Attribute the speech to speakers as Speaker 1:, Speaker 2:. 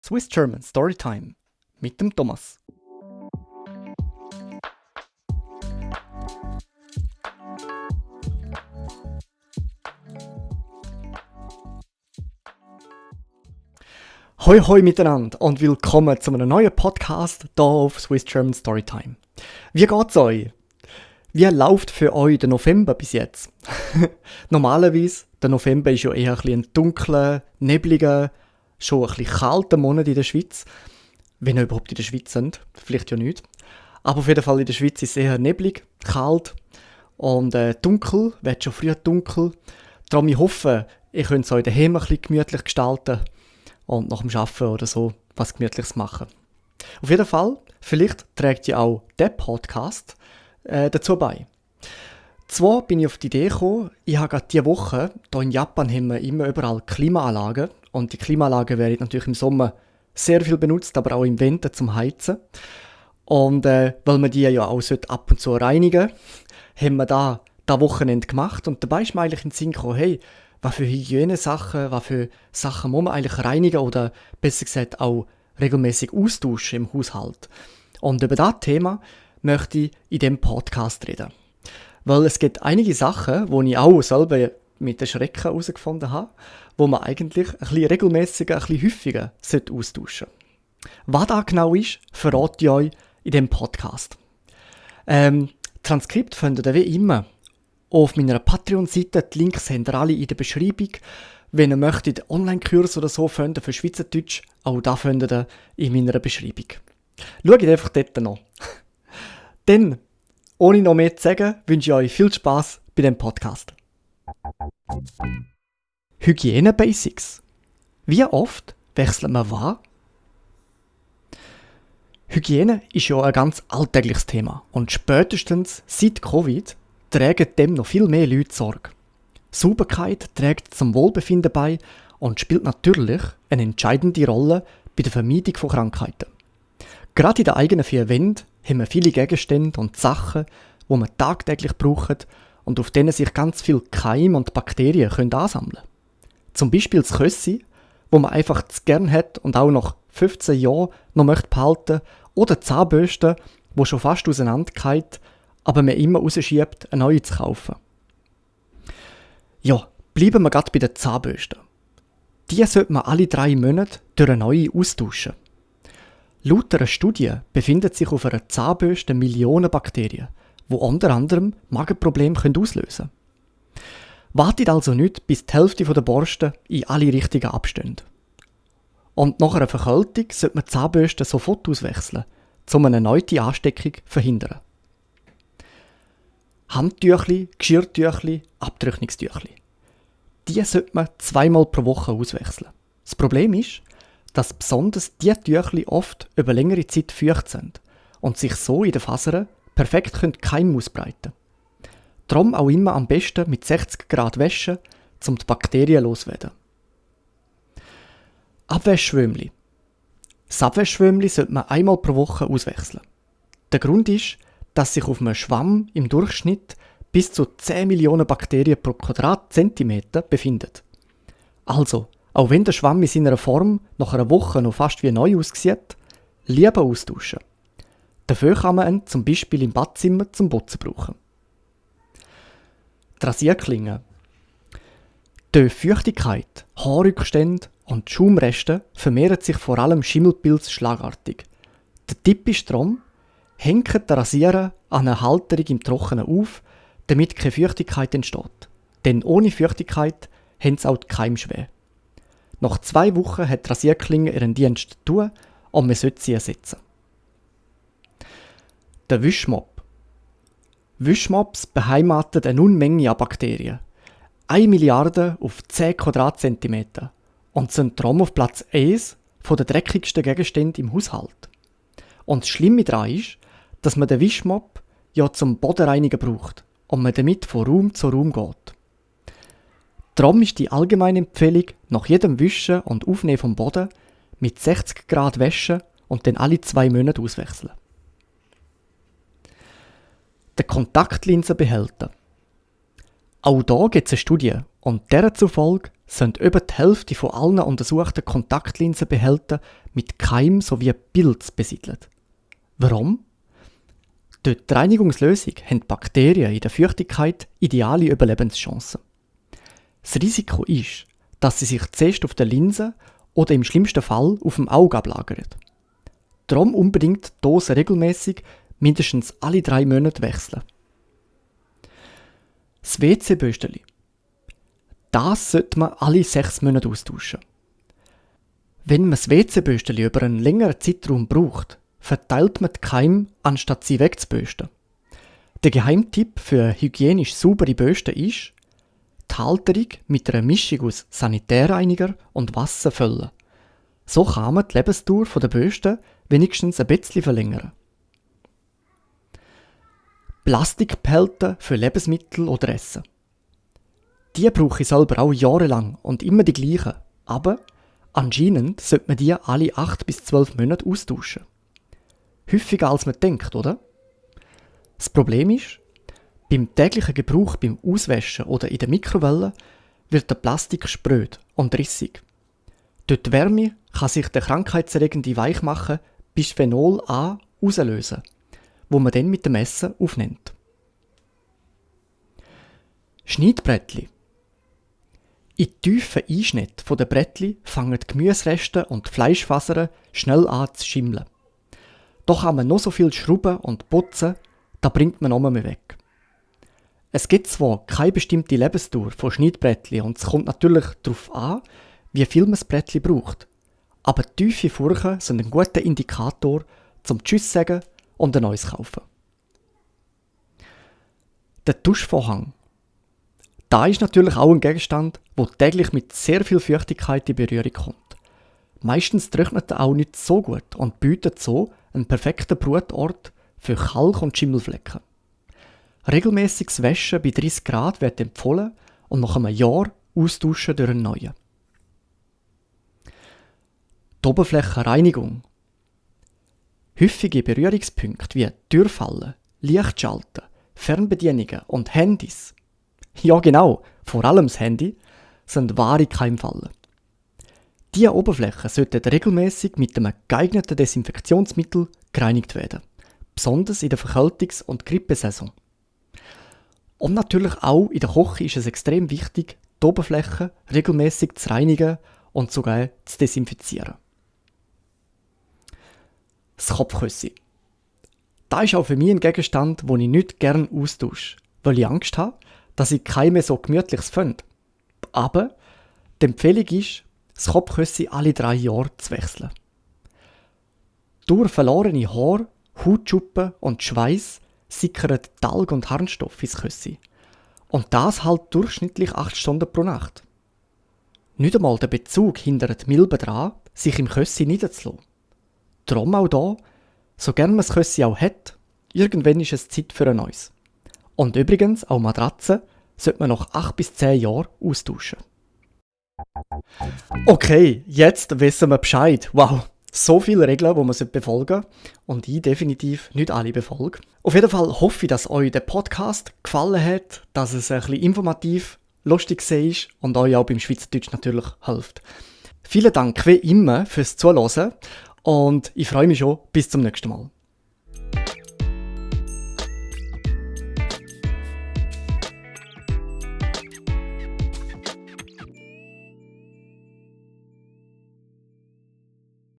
Speaker 1: Swiss German Storytime mit dem Thomas. Hoi hoi miteinander und willkommen zu einem neuen Podcast hier auf Swiss German Storytime. Wie geht's euch? Wie läuft für euch der November bis jetzt? Normalerweise, der November ist ja eher ein dunkler, nebliger, schon ein bisschen kalter Monat in der Schweiz. Wenn ihr überhaupt in der Schweiz sind, vielleicht ja nicht. Aber auf jeden Fall in der Schweiz ist es eher neblig, kalt und dunkel, wird schon früh dunkel. Darum ich hoffe, ihr könnt es euch daheim ein bisschen gemütlich gestalten und nach dem Arbeiten oder so was Gemütliches machen. Auf jeden Fall, vielleicht trägt ja auch der Podcast dazu bei. Zwar bin ich auf die Idee gekommen, ich habe gerade diese Woche, hier in Japan haben wir immer überall Klimaanlagen und die Klimaanlagen werden natürlich im Sommer sehr viel benutzt, aber auch im Winter zum Heizen. Und weil man die ja auch ab und zu reinigen sollte, haben wir da Wochenende gemacht und dabei ist mir eigentlich in den Sinn gekommen, hey, was für Hygienesachen, was für Sachen muss man eigentlich reinigen oder besser gesagt auch regelmäßig austauschen im Haushalt. Und über das Thema möchte ich in diesem Podcast reden. Weil es gibt einige Sachen, die ich auch selber mit den Schrecken herausgefunden habe, wo man eigentlich ein bisschen regelmäßiger, ein bisschen häufiger austauschen sollte. Was das genau ist, verrate ich euch in diesem Podcast. Transkript findet ihr wie immer auf meiner Patreon-Seite. Die Links sind ihr alle in der Beschreibung. Wenn ihr möchtet, Online-Kurs oder so finden für Schweizerdeutsch, auch das findet ihr in meiner Beschreibung. Schaut einfach dort noch. Dann, ohne noch mehr zu sagen, wünsche ich euch viel Spass bei dem Podcast. Hygiene-Basics. Wie oft wechselt man was? Hygiene ist ja ein ganz alltägliches Thema und spätestens seit Covid tragen dem noch viel mehr Leute Sorge. Sauberkeit trägt zum Wohlbefinden bei und spielt natürlich eine entscheidende Rolle bei der Vermeidung von Krankheiten. Gerade in den eigenen vier Wänden haben wir viele Gegenstände und Sachen, die man tagtäglich braucht und auf denen sich ganz viele Keime und Bakterien ansammeln können. Zum Beispiel das Kössi, wo man einfach zu gern hat und auch nach 15 Jahren noch möchte behalten, oder die Zahnbürste, die schon fast auseinanderfallen, aber man immer rausschiebt, eine neue zu kaufen. Ja, bleiben wir gerade bei den Zahnbürsten. Die sollte man alle 3 Monate durch eine neue austauschen. Laut einer Studie befinden sich auf einer Zahnbürste Millionen Bakterien, die unter anderem Magenprobleme auslösen können. Wartet also nicht, bis die Hälfte der Borsten in alle Richtungen abstehen. Und nach einer Verkältung sollte man die Zahnbürste sofort auswechseln, um eine erneute Ansteckung zu verhindern. Handtüchli, Geschirrtüchli, Abtrocknungstüchli. Die sollte man 2-mal pro Woche auswechseln. Das Problem ist, dass besonders diese Tüchli oft über längere Zeit feucht sind und sich so in den Fasern perfekt Keime ausbreiten können. Darum auch immer am besten mit 60 Grad waschen, um die Bakterien loszuwerden. Abwaschschwämmli. Das Abwaschschwämmli sollte man 1-mal pro Woche auswechseln. Der Grund ist, dass sich auf einem Schwamm im Durchschnitt bis zu 10 Millionen Bakterien pro Quadratzentimeter befinden. Also, auch wenn der Schwamm in seiner Form nach einer Woche noch fast wie neu aussieht, lieber austauschen. Dafür kann man ihn zum Beispiel im Badzimmer zum Putzen brauchen. Die Rasierklingen. Durch Feuchtigkeit, Haarrückstände und Schaumreste vermehren sich vor allem Schimmelpilze schlagartig. Der Tipp ist darum, hängt den Rasierer an eine Halterung im Trockenen auf, damit keine Feuchtigkeit entsteht. Denn ohne Feuchtigkeit haben sie auch die Keime schwer. Nach 2 Wochen hat die Rasierklinge ihren Dienst zu tun und man sollte sie ersetzen. Der Wischmopp. Wischmops beheimaten eine Unmenge an Bakterien. 1 Milliarde auf 10 Quadratzentimeter und sind darum auf Platz 1 der dreckigsten Gegenstände im Haushalt. Und das Schlimme daran ist, dass man den Wischmopp ja zum Bodenreinigen braucht und man damit von Raum zu Raum geht. Darum ist die allgemeine Empfehlung, nach jedem Wischen und Aufnehmen vom Boden mit 60 Grad waschen und dann alle 2 Monate auswechseln. Der Kontaktlinsenbehälter. Auch hier gibt es eine Studie und deren zufolge sind über die Hälfte von allen untersuchten Kontaktlinsenbehältern mit Keim sowie Pilz besiedelt. Warum? Durch die Reinigungslösung haben die Bakterien in der Feuchtigkeit ideale Überlebenschancen. Das Risiko ist, dass sie sich zuerst auf der Linse oder im schlimmsten Fall auf dem Auge ablagern. Darum unbedingt die Dose regelmäßig mindestens alle 3 Monate wechseln. Das WC-Bösteli. Das sollte man alle 6 Monate austauschen. Wenn man das WC-Bösteli über einen längeren Zeitraum braucht, verteilt man die Keime, anstatt sie wegzubürsten. Der Geheimtipp für eine hygienisch saubere Bürste ist, die Halterung mit einer Mischung aus Sanitärreiniger und Wasser füllen. So kann man die Lebensdauer der Bürste wenigstens ein bisschen verlängern. Plastikbehälter für Lebensmittel oder Essen. Die brauche ich selber auch jahrelang und immer die gleichen, aber anscheinend sollte man die alle 8 bis 12 Monate austauschen. Häufiger als man denkt, oder? Das Problem ist, beim täglichen Gebrauch beim Auswaschen oder in der Mikrowelle wird der Plastik spröd und rissig. Durch die Wärme kann sich der krankheitserregende Weichmacher Bisphenol A auslösen, wo man dann mit dem Essen aufnimmt. Schneidbrettli. In tiefen Einschnitten der Brettli fangen die Gemüsereste und die Fleischfasern schnell an zu schimmeln. Da kann man noch so viel schrubben und putzen, da bringt man noch mehr weg. Es gibt zwar keine bestimmte Lebensdauer von Schneidbrettli und es kommt natürlich darauf an, wie viel man das Brettli braucht. Aber tiefe Furchen sind ein guter Indikator zum Tschüss sagen und ein neues kaufen. Der Duschvorhang. Da ist natürlich auch ein Gegenstand, der täglich mit sehr viel Feuchtigkeit in Berührung kommt. Meistens trocknet er auch nicht so gut und bietet so einen perfekten Brutort für Kalk- und Schimmelflecken. Regelmäßiges Waschen bei 30 Grad wird empfohlen und nach einem Jahr austauschen durch einen neuen. Die Oberflächenreinigung. Häufige Berührungspunkte wie Türfallen, Lichtschalter, Fernbedienungen und Handys, ja genau, vor allem das Handy, sind wahre Keimfallen. Diese Oberflächen sollten regelmäßig mit einem geeigneten Desinfektionsmittel gereinigt werden, besonders in der Verkältungs- und Grippesaison. Und natürlich auch in der Küche ist es extrem wichtig, die Oberflächen regelmäßig zu reinigen und sogar zu desinfizieren. Das Kopfkissen. Das ist auch für mich ein Gegenstand, den ich nicht gerne austausche, weil ich Angst habe, dass ich Keime so gemütliches finde. Aber die Empfehlung ist, das Kopfkissen alle 3 Jahre zu wechseln. Durch verlorene Haare, Hautschuppen und Schweiß sickern Talg und Harnstoff ins Kissen. Und das halt durchschnittlich 8 Stunden pro Nacht. Nicht einmal der Bezug hindert Milben daran, sich im Kissen niederzulassen. Darum auch da, so gern man das Kissen auch hat, irgendwann ist es Zeit für ein neues. Und übrigens, auch Matratzen sollte man nach 8 bis 10 Jahren austauschen. Okay, jetzt wissen wir Bescheid. Wow, so viele Regeln, die man befolgen sollte. Und ich definitiv nicht alle befolge. Auf jeden Fall hoffe ich, dass euch der Podcast gefallen hat, dass es ein bisschen informativ, lustig ist und euch auch beim Schweizerdeutsch natürlich hilft. Vielen Dank wie immer fürs Zuhören und ich freue mich schon bis zum nächsten Mal.